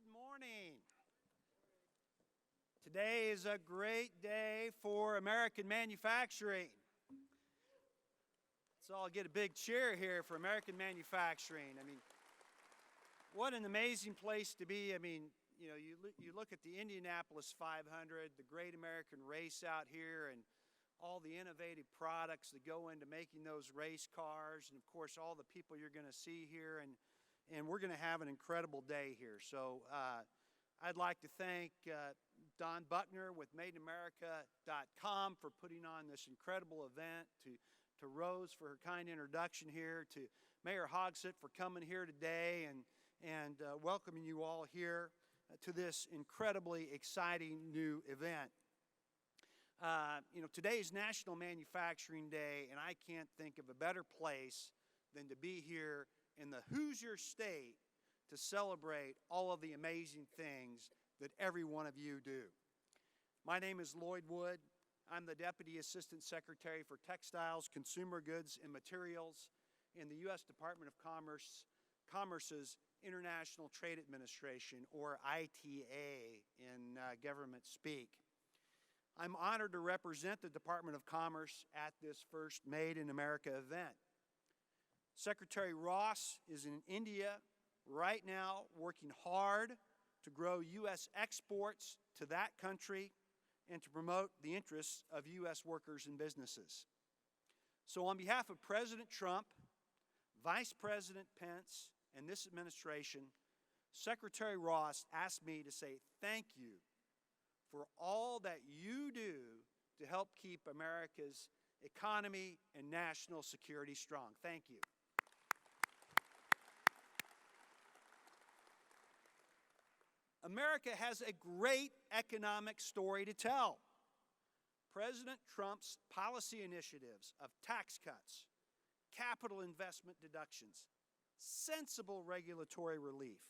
Good morning. Today is a great day for American manufacturing. So I'll get a big cheer here for American manufacturing. What an amazing place to be. You look at the Indianapolis 500, the great American race out here, and all the innovative products that go into making those race cars, and of course all the people you're going to see here, and we're going to have an incredible day here. So I'd like to thank Don Buckner with MadeInAmerica.com for putting on this incredible event, to Rose for her kind introduction here, to Mayor Hogsett for coming here today and welcoming you all here to this incredibly exciting new event. Today is National Manufacturing Day, and I can't think of a better place than to be here in the Hoosier State to celebrate all of the amazing things that every one of you do. My name is Lloyd Wood. I'm the Deputy Assistant Secretary for Textiles, Consumer Goods, and Materials in the U.S. Department of Commerce's International Trade Administration, or ITA in government speak. I'm honored to represent the Department of Commerce at this first Made in America event. Secretary Ross is in India right now working hard to grow U.S. exports to that country and to promote the interests of U.S. workers and businesses. So on behalf of President Trump, Vice President Pence, and this administration, Secretary Ross asked me to say thank you for all that you do to help keep America's economy and national security strong. Thank you. America has a great economic story to tell. President Trump's policy initiatives of tax cuts, capital investment deductions, sensible regulatory relief,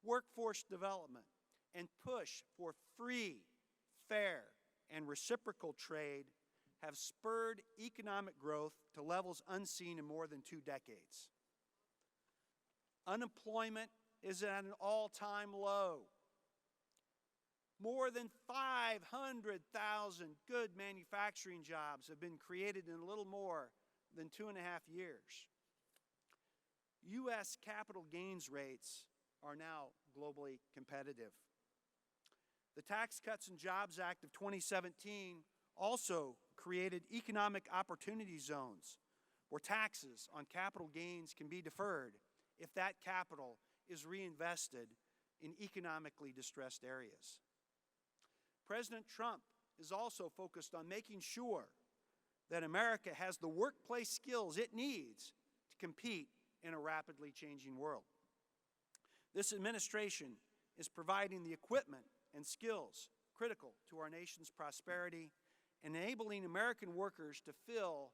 workforce development, and push for free, fair, and reciprocal trade have spurred economic growth to levels unseen in more than 2 decades. Unemployment is at an all-time low. More than 500,000 good manufacturing jobs have been created in a little more than 2.5 years. U.S. capital gains rates are now globally competitive. The Tax Cuts and Jobs Act of 2017 also created economic opportunity zones where taxes on capital gains can be deferred if that capital is reinvested in economically distressed areas. President Trump is also focused on making sure that America has the workplace skills it needs to compete in a rapidly changing world. This administration is providing the equipment and skills critical to our nation's prosperity, enabling American workers to fill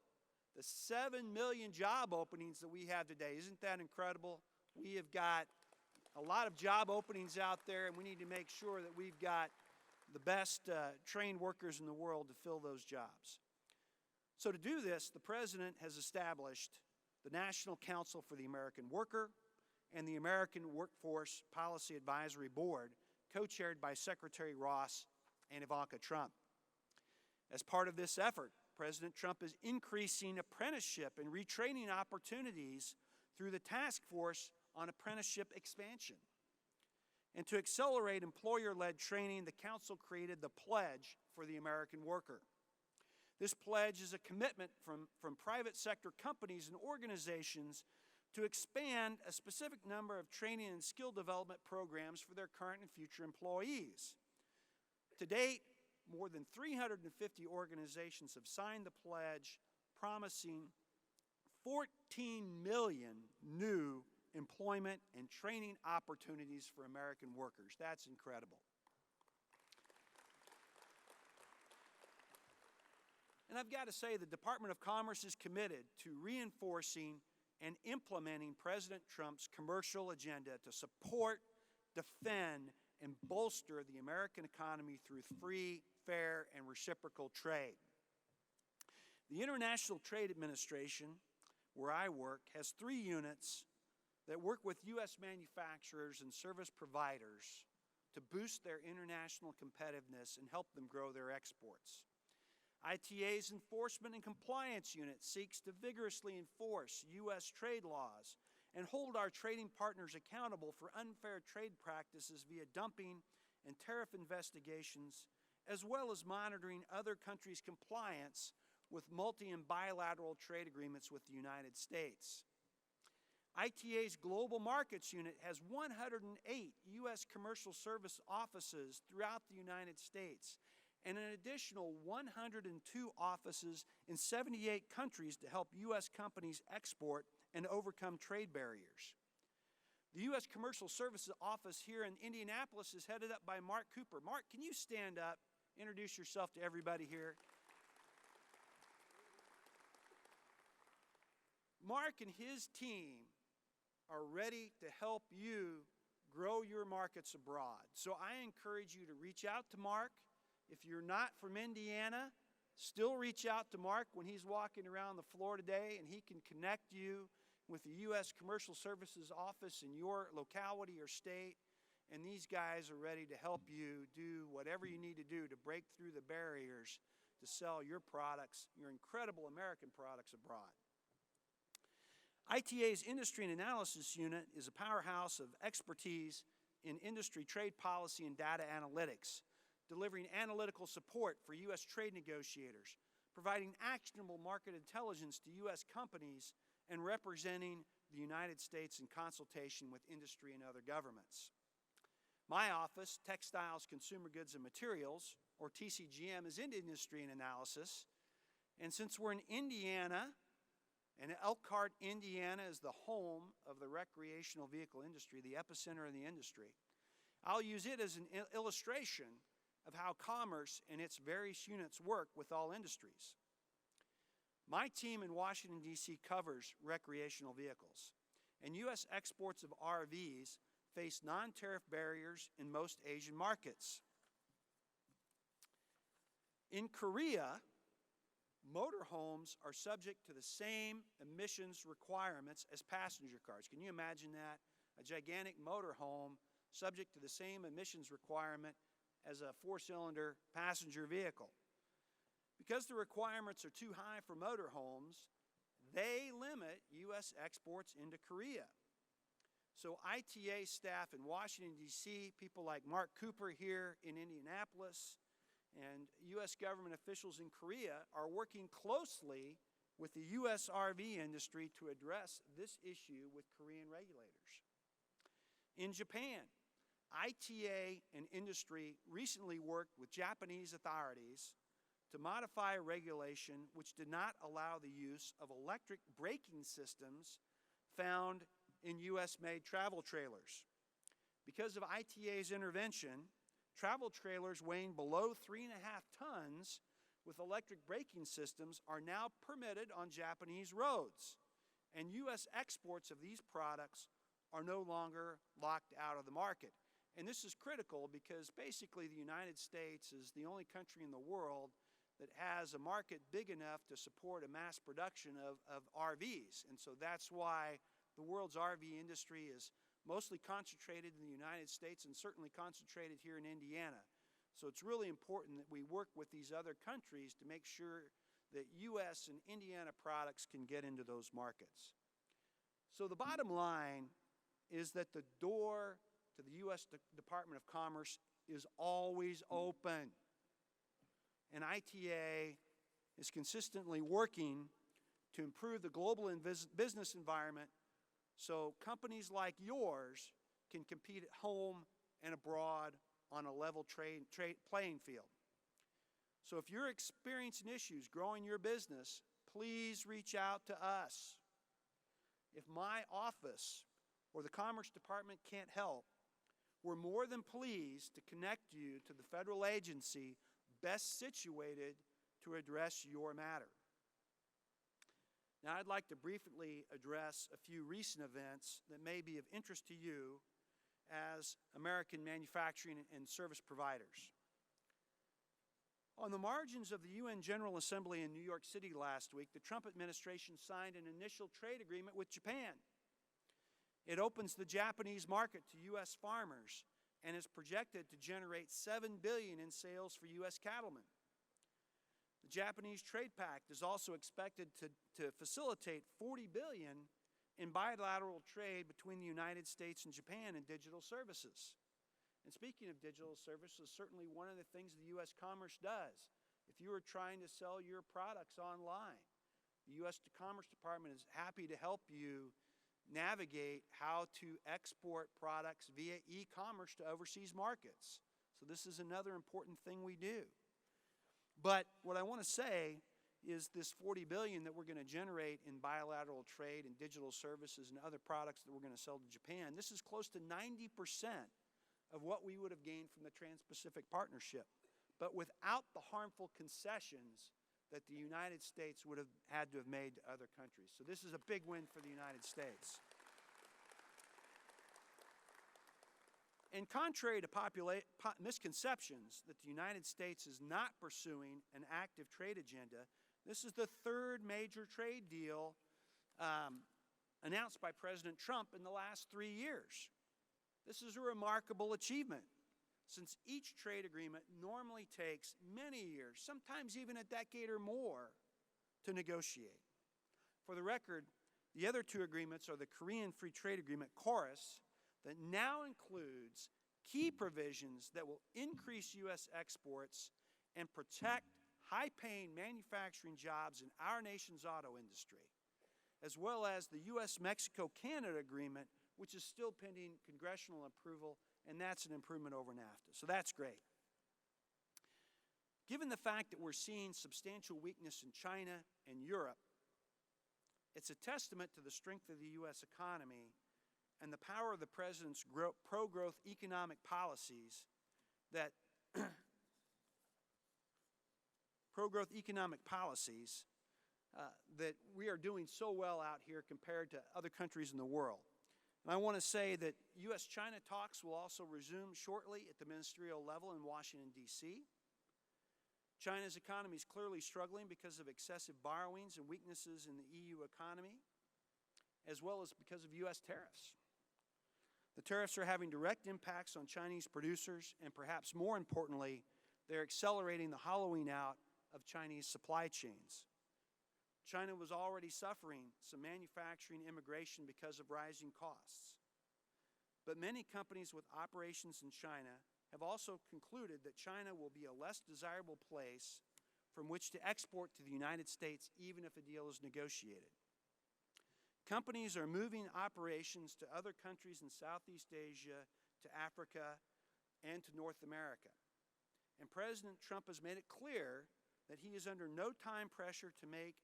the 7 million job openings that we have today. Isn't that incredible? We have got a lot of job openings out there, and we need to make sure that we've got the best trained workers in the world to fill those jobs. So to do this, the President has established the National Council for the American Worker and the American Workforce Policy Advisory Board, co-chaired by Secretary Ross and Ivanka Trump. As part of this effort, President Trump is increasing apprenticeship and retraining opportunities through the Task Force on Apprenticeship Expansion. And to accelerate employer-led training, the Council created the Pledge for the American Worker. This pledge is a commitment from private sector companies and organizations to expand a specific number of training and skill development programs for their current and future employees. To date, more than 350 organizations have signed the pledge, promising 14 million new employment and training opportunities for American workers. That's incredible. And I've got to say, the Department of Commerce is committed to reinforcing and implementing President Trump's commercial agenda to support, defend, and bolster the American economy through free, fair, and reciprocal trade. The International Trade Administration, where I work, has 3 units that work with U.S. manufacturers and service providers to boost their international competitiveness and help them grow their exports. ITA's Enforcement and Compliance Unit seeks to vigorously enforce U.S. trade laws and hold our trading partners accountable for unfair trade practices via dumping and tariff investigations, as well as monitoring other countries' compliance with multi- and bilateral trade agreements with the United States. ITA's Global Markets Unit has 108 U.S. commercial service offices throughout the United States and an additional 102 offices in 78 countries to help U.S. companies export and overcome trade barriers. The U.S. Commercial Services Office here in Indianapolis is headed up by Mark Cooper. Mark, can you stand up, introduce yourself to everybody here? Mark and his team are ready to help you grow your markets abroad. So I encourage you to reach out to Mark. If you're not from Indiana, still reach out to Mark when he's walking around the floor today, and he can connect you with the U.S. Commercial Services Office in your locality or state, and these guys are ready to help you do whatever you need to do to break through the barriers to sell your products, your incredible American products, abroad. ITA's Industry and Analysis Unit is a powerhouse of expertise in industry trade policy and data analytics, delivering analytical support for U.S. trade negotiators, providing actionable market intelligence to U.S. companies, and representing the United States in consultation with industry and other governments. My office, Textiles, Consumer Goods, and Materials, or TCGM, is in Industry and Analysis. And since we're in Indiana, and Elkhart, Indiana is the home of the recreational vehicle industry, the epicenter of the industry, I'll use it as an illustration of how commerce and its various units work with all industries. My team in Washington, D.C. covers recreational vehicles, and U.S. exports of RVs face non-tariff barriers in most Asian markets. In Korea, motorhomes are subject to the same emissions requirements as passenger cars. Can you imagine that? A gigantic motorhome subject to the same emissions requirement as a four-cylinder passenger vehicle. Because the requirements are too high for motorhomes, they limit U.S. exports into Korea. So ITA staff in Washington, D.C., people like Mark Cooper here in Indianapolis, and U.S. government officials in Korea are working closely with the U.S. RV industry to address this issue with Korean regulators. In Japan, ITA and industry recently worked with Japanese authorities to modify a regulation which did not allow the use of electric braking systems found in U.S.-made travel trailers. Because of ITA's intervention, travel trailers weighing below 3.5 tons with electric braking systems are now permitted on Japanese roads, and U.S. exports of these products are no longer locked out of the market. And this is critical because basically the United States is the only country in the world that has a market big enough to support a mass production of RVs. And so that's why the world's RV industry is mostly concentrated in the United States and certainly concentrated here in Indiana. So it's really important that we work with these other countries to make sure that U.S. and Indiana products can get into those markets. So the bottom line is that the door to the U.S. Department of Commerce is always open. And ITA is consistently working to improve the global business environment so companies like yours can compete at home and abroad on a level playing field. So if you're experiencing issues growing your business, please reach out to us. If my office or the Commerce Department can't help, we're more than pleased to connect you to the federal agency best situated to address your matter. Now, I'd like to briefly address a few recent events that may be of interest to you as American manufacturing and service providers. On the margins of the UN General Assembly in New York City last week, the Trump administration signed an initial trade agreement with Japan. It opens the Japanese market to U.S. farmers and is projected to generate $7 billion in sales for U.S. cattlemen. The Japanese Trade Pact is also expected to facilitate $40 billion in bilateral trade between the United States and Japan in digital services. And speaking of digital services, certainly one of the things the U.S. Commerce does, if you are trying to sell your products online, the U.S. Commerce Department is happy to help you navigate how to export products via e-commerce to overseas markets. So this is another important thing we do. But what I want to say is this $40 billion that we're going to generate in bilateral trade and digital services and other products that we're going to sell to Japan, this is close to 90% of what we would have gained from the Trans-Pacific Partnership, but without the harmful concessions that the United States would have had to have made to other countries. So this is a big win for the United States. And contrary to misconceptions that the United States is not pursuing an active trade agenda, this is the third major trade deal announced by President Trump in the last 3 years. This is a remarkable achievement, since each trade agreement normally takes many years, sometimes even a decade or more, to negotiate. For the record, the other two agreements are the Korean Free Trade Agreement, KORUS, that now includes key provisions that will increase U.S. exports and protect high-paying manufacturing jobs in our nation's auto industry, as well as the U.S.-Mexico-Canada Agreement, which is still pending congressional approval, and that's an improvement over NAFTA. So that's great. Given the fact that we're seeing substantial weakness in China and Europe, it's a testament to the strength of the U.S. economy and the power of the President's pro-growth economic policies that that we are doing so well out here compared to other countries in the world. And I want to say that U.S.-China talks will also resume shortly at the ministerial level in Washington, D.C. China's economy is clearly struggling because of excessive borrowings and weaknesses in the EU economy, as well as because of U.S. tariffs. The tariffs are having direct impacts on Chinese producers, and perhaps more importantly, they're accelerating the hollowing out of Chinese supply chains. China was already suffering some manufacturing immigration because of rising costs. But many companies with operations in China have also concluded that China will be a less desirable place from which to export to the United States, even if a deal is negotiated. Companies are moving operations to other countries in Southeast Asia, to Africa, and to North America. And President Trump has made it clear that he is under no time pressure to make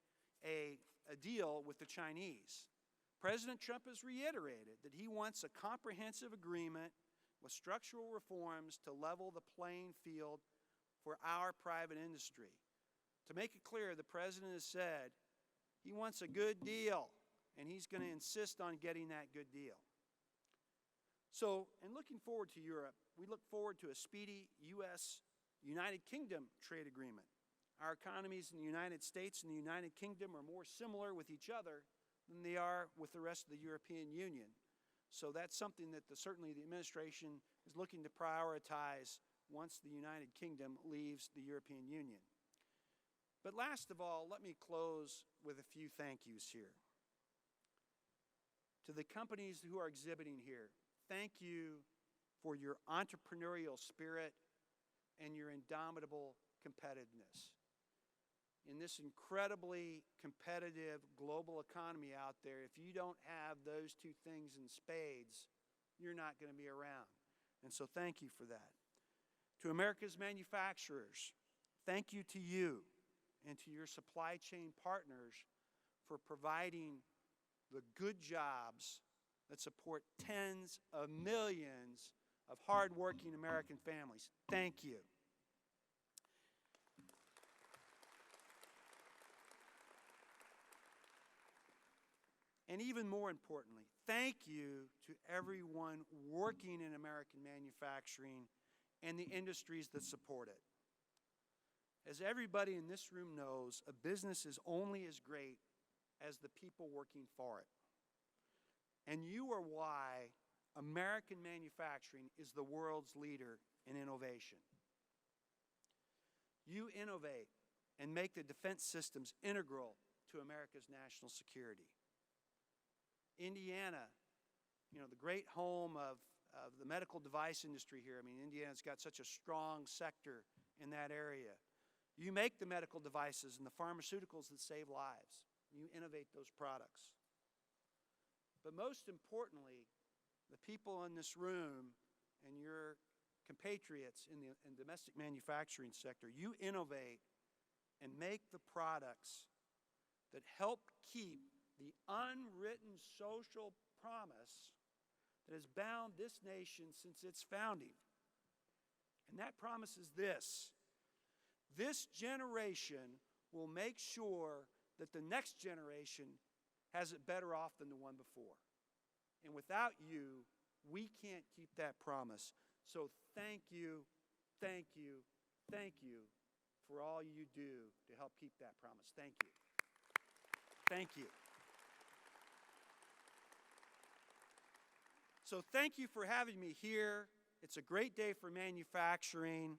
a deal with the Chinese. President Trump has reiterated that he wants a comprehensive agreement with structural reforms to level the playing field for our private industry. To make it clear, the President has said he wants a good deal, and he's going to insist on getting that good deal. So, in looking forward to Europe, we look forward to a speedy U.S.-United Kingdom trade agreement. Our economies in the United States and the United Kingdom are more similar with each other than they are with the rest of the European Union. So that's something that certainly the administration is looking to prioritize once the United Kingdom leaves the European Union. But last of all, let me close with a few thank yous here. To the companies who are exhibiting here, thank you for your entrepreneurial spirit and your indomitable competitiveness. In this incredibly competitive global economy out there, if you don't have those two things in spades, you're not going to be around. And so thank you for that. To America's manufacturers, thank you to you and to your supply chain partners for providing the good jobs that support tens of millions of hardworking American families. Thank you. And even more importantly, thank you to everyone working in American manufacturing and the industries that support it. As everybody in this room knows, a business is only as great as the people working for it. And you are why American manufacturing is the world's leader in innovation. You innovate and make the defense systems integral to America's national security. Indiana, the great home of the medical device industry here. I mean, Indiana's got such a strong sector in that area. You make the medical devices and the pharmaceuticals that save lives. You innovate those products. But most importantly, the people in this room and your compatriots in the domestic manufacturing sector, you innovate and make the products that help keep the unwritten social promise that has bound this nation since its founding. And that promise is this: this generation will make sure that the next generation has it better off than the one before. And without you, we can't keep that promise. So thank you, thank you, thank you for all you do to help keep that promise. Thank you. Thank you. So thank you for having me here. It's a great day for manufacturing.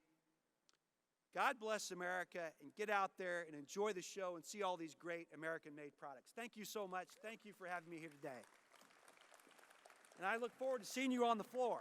God bless America, and get out there and enjoy the show and see all these great American-made products. Thank you so much. Thank you for having me here today. And I look forward to seeing you on the floor.